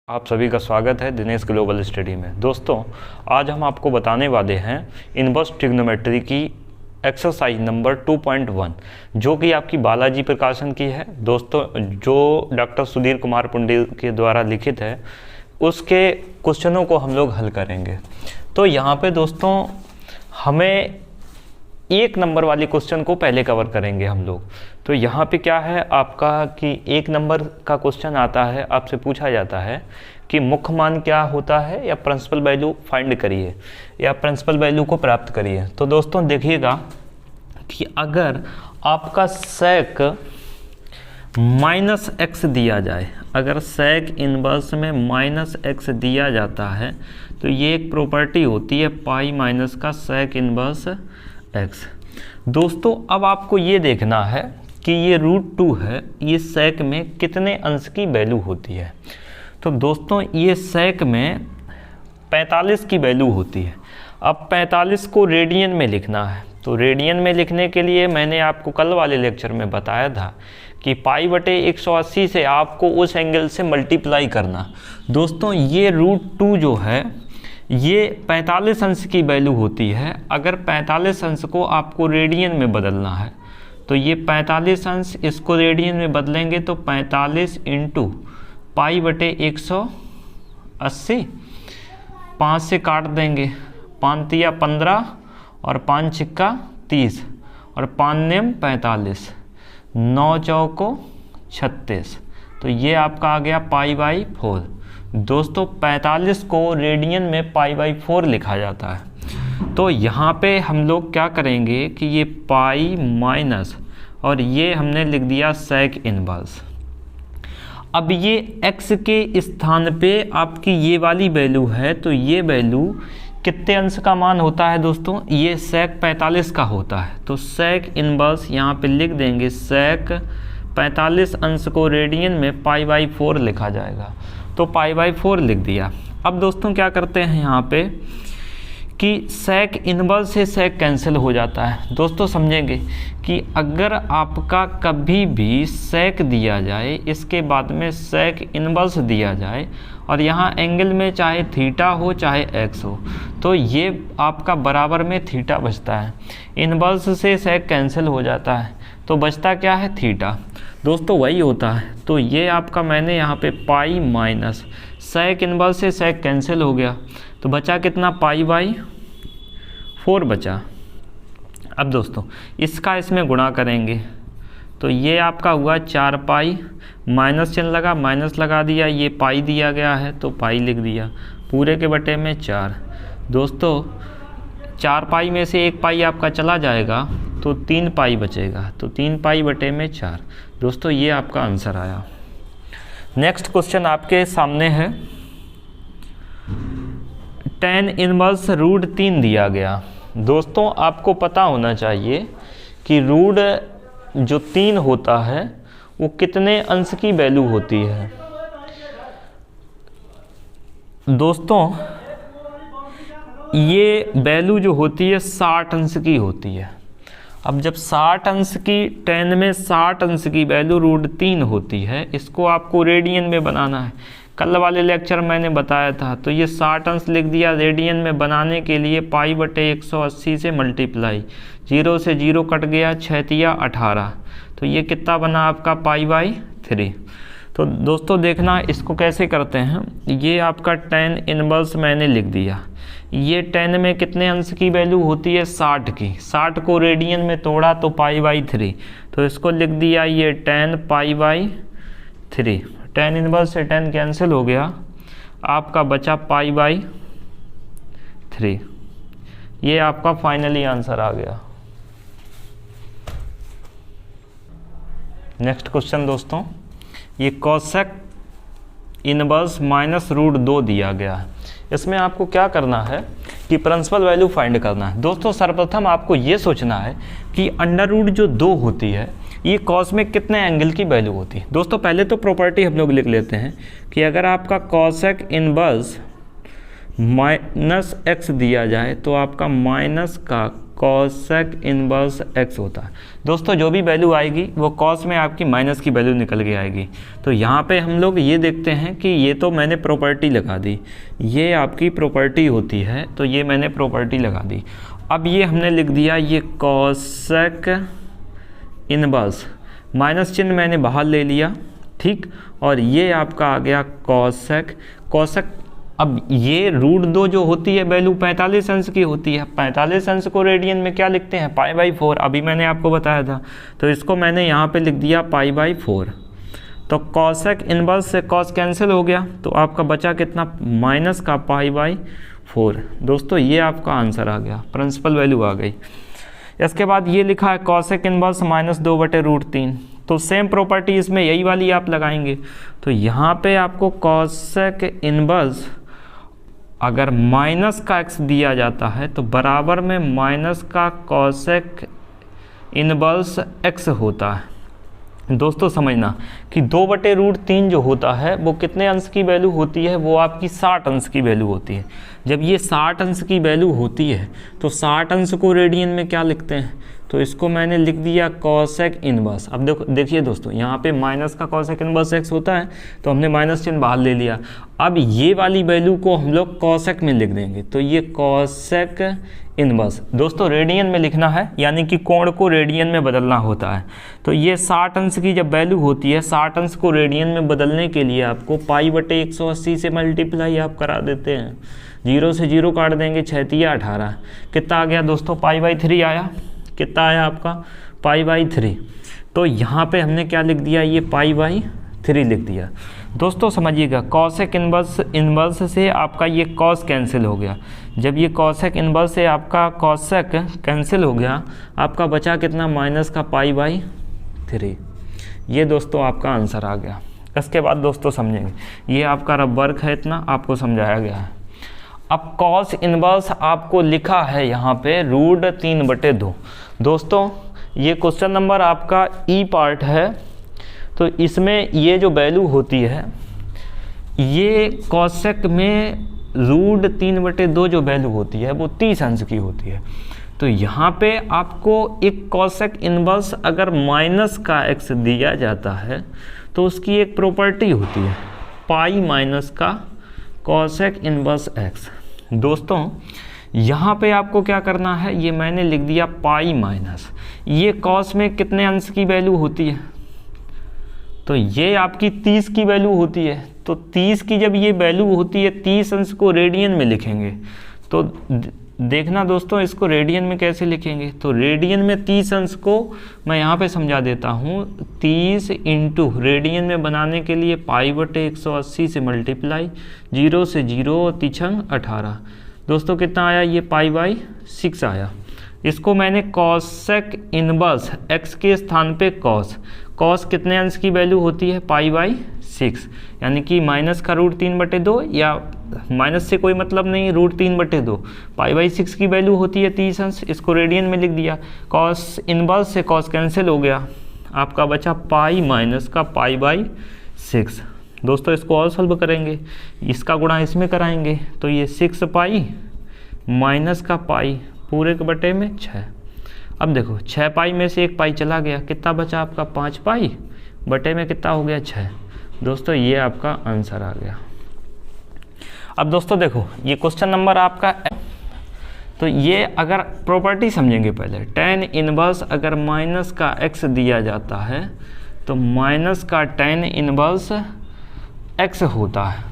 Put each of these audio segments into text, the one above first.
आप सभी का स्वागत है दिनेश ग्लोबल स्टडी में। दोस्तों, आज हम आपको बताने वाले हैं इनवर्स ट्रिग्नोमेट्री की एक्सरसाइज नंबर 2.1 जो कि आपकी बालाजी प्रकाशन की है। दोस्तों, जो डॉक्टर सुधीर कुमार पुंडे के द्वारा लिखित है, उसके क्वेश्चनों को हम लोग हल करेंगे। तो यहाँ पे दोस्तों हमें 1 नंबर वाली क्वेश्चन को पहले कवर करेंगे हम लोग। तो यहाँ पे क्या है आपका कि 1 नंबर का क्वेश्चन आता है, आपसे पूछा जाता है कि मुख्य मान क्या होता है या प्रिंसिपल वैल्यू फाइंड करिए या प्रिंसिपल वैल्यू को प्राप्त करिए। तो दोस्तों देखिएगा कि अगर आपका सेक -x दिया जाए, अगर सेक इनवर्स में -x दिया जाता है तो ये एक प्रॉपर्टी होती है पाई माइनस का सेक इनवर्स x। दोस्तों अब आपको ये देखना है कि ये √2 है, ये सेक में कितने अंश की वैल्यू होती है। तो दोस्तों ये सेक में 45 की वैल्यू होती है। अब 45 को रेडियन में लिखना है, तो रेडियन में लिखने के लिए मैंने आपको कल वाले लेक्चर में बताया था कि π/180 से आपको उस एंगल से मल्टीप्लाई करना। दोस्तों ये √2 जो है ये 45 अंश की वैल्यू होती है। अगर 45 अंश को आपको रेडियन में बदलना है तो ये 45 अंश इसको रेडियन में बदलेंगे तो 45 × π/180, 5 से काट देंगे, 5 तिया 15 और 5 छिक्का 30 और 5 नेम 45, 9 चौको 36, तो ये आपका आ गया π/4। दोस्तों 45 को रेडियन में π/4 लिखा जाता है। तो यहाँ पे हम लोग क्या करेंगे कि ये पाई माइनस और ये हमने लिख दिया सेक इनवर्स। अब ये x के स्थान पे आपकी ये वाली वैल्यू है, तो ये वैल्यू कितने अंश का मान होता है दोस्तों, ये सेक 45 का होता है। तो सेक इनवर्स यहाँ पे लिख देंगे, सेक 45 अंश को रेडियन में π/4 लिखा जाएगा, तो π/4 लिख दिया। अब दोस्तों क्या करते हैं यहाँ पे कि सेक इनवर्स से सेक कैंसिल हो जाता है। दोस्तों समझेंगे कि अगर आपका कभी भी सेक दिया जाए, इसके बाद में सेक इनवर्स दिया जाए और यहाँ एंगल में चाहे थीटा हो चाहे एक्स हो, तो ये आपका बराबर में थीटा बचता है। इनवर्स से सेक कैंसिल हो जाता है तो बचता क्या है, थीटा। दोस्तों वही होता है। तो ये आपका मैंने यहाँ पे पाई माइनस सेक इनवर्स से सेक कैंसिल हो गया तो बचा कितना, π/4 बचा। अब दोस्तों इसका इसमें गुणा करेंगे तो ये आपका हुआ 4 पाई, माइनस चिन्ह लगा, माइनस लगा दिया, ये पाई दिया गया है तो पाई लिख दिया, पूरे के बटे में 4। दोस्तों 4 पाई में से 1 पाई आपका चला जाएगा तो 3 पाई बचेगा, तो 3 पाई बटे में 4। दोस्तों ये आपका आंसर आया। नेक्स्ट क्वेश्चन आपके सामने है, tan इनवर्स √3 दिया गया। दोस्तों आपको पता होना चाहिए कि रूट जो 3 होता है वो कितने अंश की वैल्यू होती है। दोस्तों ये वैल्यू जो होती है 60 अंश की होती है। अब जब 60 अंश की, tan में 60 अंश की वैल्यू √3 होती है, इसको आपको रेडियन में बनाना है। कल वाले लेक्चर मैंने बताया था, तो ये 60 अंश लिख दिया। रेडियन में बनाने के लिए π/180 से मल्टीप्लाई, 0 से 0 कट गया, 6 तिया 18, तो ये कितना बना आपका π/3। तो दोस्तों देखना इसको कैसे करते हैं। ये आपका tan इनवर्स मैंने लिख दिया, ये tan में कितने अंश की वैल्यू होती है, 60 की। 60 को रेडियन में तोड़ा तो π/3, तो इसको लिख दिया ये tan π/3। tan इनवर्स से tan कैंसिल हो गया, आपका बचा π/3। ये आपका फाइनली आंसर आ गया। नेक्स्ट क्वेश्चन दोस्तों, ये कोसेक इनवर्स -√2 दिया गया है। इसमें आपको क्या करना है कि प्रिंसिपल वैल्यू फाइंड करना है। दोस्तों सर्वप्रथम आपको ये सोचना है कि √2 जो 2 होती है ये कॉस में कितने एंगल की वैल्यू होती है। दोस्तों पहले तो प्रॉपर्टी हम लोग लिख लेते हैं कि अगर आपका कोसेक इनवर्स -x दिया जाए तो आपका माइनस का कॉसेक इनवर्स एक्स होता है। दोस्तों जो भी वैल्यू आएगी वो कॉस में आपकी माइनस की वैल्यू निकल के आएगी। तो यहाँ पे हम लोग ये देखते हैं कि ये तो मैंने प्रॉपर्टी लगा दी, ये आपकी प्रॉपर्टी होती है, तो ये मैंने प्रॉपर्टी लगा दी। अब ये हमने लिख दिया ये कॉसेक इनवर्स, माइनस चिन्ह मैंने बाहर ले लिया, ठीक, और ये आपका आ गया कॉसेक। अब ये √2 जो होती है वैल्यू 45 अंश की होती है। 45 अंश को रेडियन में क्या लिखते हैं, π/4, अभी मैंने आपको बताया था। तो इसको मैंने यहाँ पे लिख दिया π/4। तो कॉसेक इनवर्स से कॉस कैंसिल हो गया, तो आपका बचा कितना, माइनस का π/4। दोस्तों ये आपका आंसर आ गया, प्रिंसिपल वैल्यू आ गई। इसके बाद ये लिखा है कॉसेक इनवर्स -2/√3। तो सेम प्रॉपर्टी इसमें यही वाली आप लगाएंगे। तो यहाँ पे आपको कॉसेक इनवर्स अगर माइनस का x दिया जाता है तो बराबर में माइनस का कॉसेक इनवर्स x होता है। दोस्तों समझना कि 2/√3 जो होता है वो कितने अंश की वैल्यू होती है, वो आपकी 60 अंश की वैल्यू होती है। जब ये 60 अंश की वैल्यू होती है तो 60 अंश को रेडियन में क्या लिखते हैं, तो इसको मैंने लिख दिया कॉसेक इनवर्स। अब देखिए दोस्तों, यहाँ पे माइनस का कॉसेक इनवर्स x होता है, तो हमने माइनस चिन्ह बाहर ले लिया। अब ये वाली वैल्यू को हम लोग कॉसेक में लिख देंगे, तो ये कॉसेक इनवर्स। दोस्तों रेडियन में लिखना है, यानी कि कोण को रेडियन में बदलना होता है। तो ये 60 अंश की जब वैल्यू होती है, 60 अंश को रेडियन में बदलने के लिए आपको π/180 से मल्टीप्लाई आप करा देते हैं। 0 से 0 काट देंगे, 6 × 18, कितना आ गया दोस्तों, π/3 आया। कितना आया आपका, π/3। तो यहाँ पे हमने क्या लिख दिया, ये π/3 लिख दिया। दोस्तों समझिएगा, कॉसेक इनवर्स से आपका ये कॉस कैंसिल हो गया। जब ये कॉसेक इनवर्स से आपका कॉसेक कैंसिल हो गया, आपका बचा कितना, माइनस का π/3। ये दोस्तों आपका आंसर आ गया। इसके बाद दोस्तों समझेंगे, ये आपका रब वर्क है, इतना आपको समझाया गया है। अब कॉस इनवर्स आपको लिखा है यहाँ पे √3/2। दोस्तों ये क्वेश्चन नंबर आपका ई पार्ट है, तो इसमें ये जो वैल्यू होती है, ये कॉसेक में √3/2 जो वैल्यू होती है वो 30 अंश की होती है। तो यहाँ पे आपको एक कॉसेक इनवर्स अगर माइनस का x दिया जाता है तो उसकी एक प्रॉपर्टी होती है π- का कॉसेक इनवर्स x। दोस्तों यहाँ पे आपको क्या करना है, ये मैंने लिख दिया π-, ये कॉस में कितने अंश की वैल्यू होती है, तो ये आपकी 30 की वैल्यू होती है। तो 30 की जब ये वैल्यू होती है, 30 अंश को रेडियन में लिखेंगे। तो देखना दोस्तों, इसको रेडियन में कैसे लिखेंगे, तो रेडियन में 30 अंश को मैं यहाँ पे समझा देता हूँ। 30 इंटू रेडियन में बनाने के लिए π/180 से मल्टीप्लाई, 0 से 0 3 18। दोस्तों कितना आया, ये π/6 आया। इसको मैंने कॉसेक इनवर्स x के स्थान पे कॉस कितने अंश की वैल्यू होती है, π/6, यानी कि माइनस का √3/2, या माइनस से कोई मतलब नहीं, √3/2, π/6 की वैल्यू होती है 30 अंश। इसको रेडियन में लिख दिया। कॉस इनवर्स से कॉस कैंसिल हो गया, आपका बचा π- का π/6। दोस्तों इसको और सॉल्व करेंगे, इसका गुणा इसमें कराएंगे, तो ये 6π माइनस का पाई पूरे के बटे में 6। अब देखो 6π में से 1 पाई चला गया, कितना बचा आपका 5π बटे में कितना हो गया 6। दोस्तों ये आपका आंसर आ गया। अब दोस्तों देखो ये क्वेश्चन नंबर आपका, तो ये अगर प्रॉपर्टी समझेंगे पहले, tan इनवर्स अगर माइनस का x दिया जाता है तो माइनस का tan इनवर्स x होता है।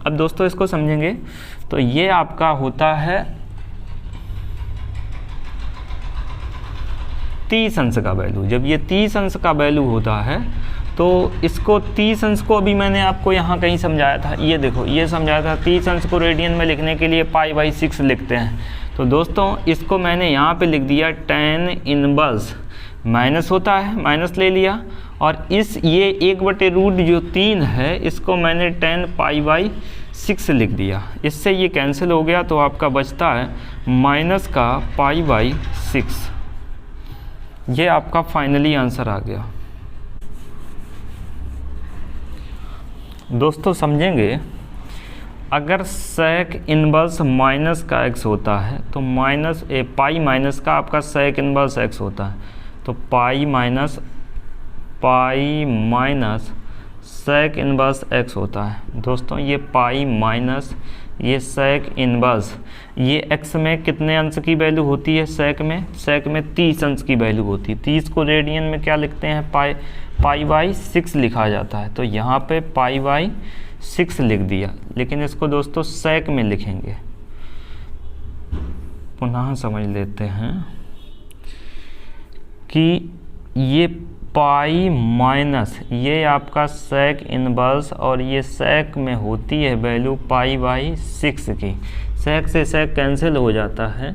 अब दोस्तों इसको समझेंगे, तो ये आपका होता है 30 अंश का वैल्यू। जब ये 30 अंश का वैल्यू होता है तो इसको 30 अंश को अभी मैंने आपको यहाँ कहीं समझाया था, ये देखो ये समझाया था। 30 अंश को रेडियन में लिखने के लिए π/6 लिखते हैं। तो दोस्तों इसको मैंने यहाँ पे लिख दिया tan इनवर्स, माइनस होता है माइनस ले लिया, और इस ये 1/√3 है, इसको मैंने tan π/6 लिख दिया। इससे ये कैंसिल हो गया, तो आपका बचता है माइनस का π/6। ये आपका फाइनली आंसर आ गया। दोस्तों समझेंगे, अगर सेक इनवर्स माइनस का x होता है तो पाई माइनस का आपका सेक इनवर्स x होता है, तो pi minus sec inverse x होता है। दोस्तों ये पाई माइनस ये सेक इनवर्स, ये x में कितने अंश की वैल्यू होती है? सेक में 30 अंश की वैल्यू होती है। 30 को रेडियन में क्या लिखते हैं? पाई बाई 6 लिखा जाता है। तो यहाँ पे पाई बाई 6 लिख दिया, लेकिन इसको दोस्तों सेक में लिखेंगे। पुनः समझ लेते हैं कि ये पाई माइनस ये आपका सेक इनवर्स, और ये सेक में होती है वैल्यू पाई बाई 6 की। सेक से सेक कैंसिल हो जाता है,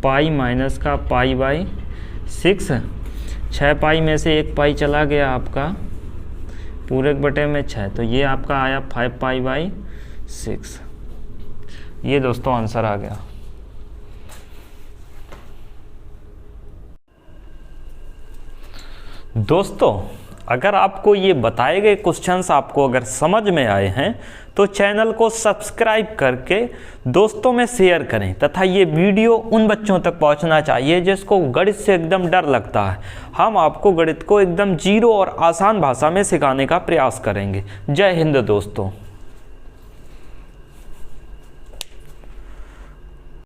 पाई माइनस का पाई बाई 6, 6 पाई में से 1 पाई चला गया आपका पूरे बटे में 6, तो ये आपका आया 5 पाई बाई 6। ये दोस्तों आंसर आ गया। दोस्तों अगर आपको ये बताए गए क्वेश्चंस आपको अगर समझ में आए हैं तो चैनल को सब्सक्राइब करके दोस्तों में शेयर करें, तथा ये वीडियो उन बच्चों तक पहुंचना चाहिए जिसको गणित से एकदम डर लगता है। हम आपको गणित को एकदम जीरो और आसान भाषा में सिखाने का प्रयास करेंगे। जय हिंद दोस्तों।